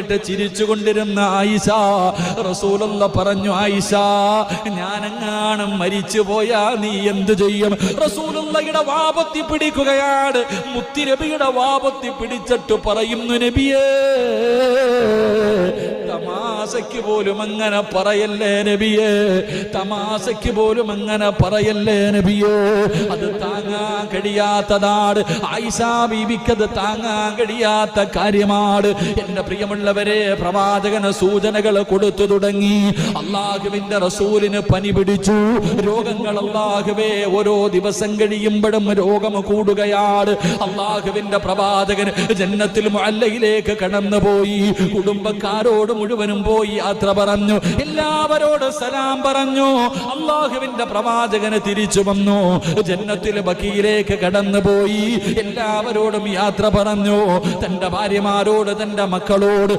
കേട്ടിട്ട് ചിരിച്ചുകൊണ്ടിരുന്ന ആയിഷ, റസൂലുള്ള പറഞ്ഞു, ആയിഷ, ഞാനെങ്ങാനും മരിച്ചു പോയാ നീ എന്തു ചെയ്യും? റസൂലുള്ളയുടെ വാപത്തി പിടിക്കുകയാണ്. മുത്തുനബിയുടെ വാപത്തി പിടിച്ചിട്ട് പറയുന്നു, നബിയേ, തമാശയ്ക്ക് പോലും അങ്ങനെ പറയല്ലേ നബിയേ, തമാശയ്ക്ക് പോലും അങ്ങനെ പറയല്ലേ നബിയോ, അത് താങ്ങാൻ കഴിയാത്തതാണ്. ആയിഷ ബീവിക്കത് താങ്ങാൻ കഴിയാത്ത കാര്യമാണ്. എന്റെ പ്രിയമുള്ളവരെ, പ്രവാചകന് സൂചനകൾ കൊടുത്തു തുടങ്ങി. അള്ളാഹുവിന്റെ റസൂലിന് പനി പിടിച്ചു. രോഗങ്ങൾ അള്ളാഹുവേ ഓരോ ദിവസം കഴിയുമ്പോഴും രോഗം കൂടുകയാണ്. അള്ളാഹുവിന്റെ പ്രവാചകൻ ജന്നത്തുൽ മുഅല്ലയിലേക്ക് കടന്നുപോയി. കുടുംബക്കാരോട് മുഴുവനും പോയി യാത്ര പറഞ്ഞു. എല്ലാവരോട് സലാം പറഞ്ഞു. അള്ളാഹുവിന്റെ പ്രവാചകന് തിരിച്ചു വന്നു. ജന്നത്തുൽ ബഖീയിലേക്ക് കടന്നുപോയി. എല്ലാവരോടും യാത്ര പറഞ്ഞു. തന്റെ ഭാര്യമാരോട്, തന്റെ മക്കളോട്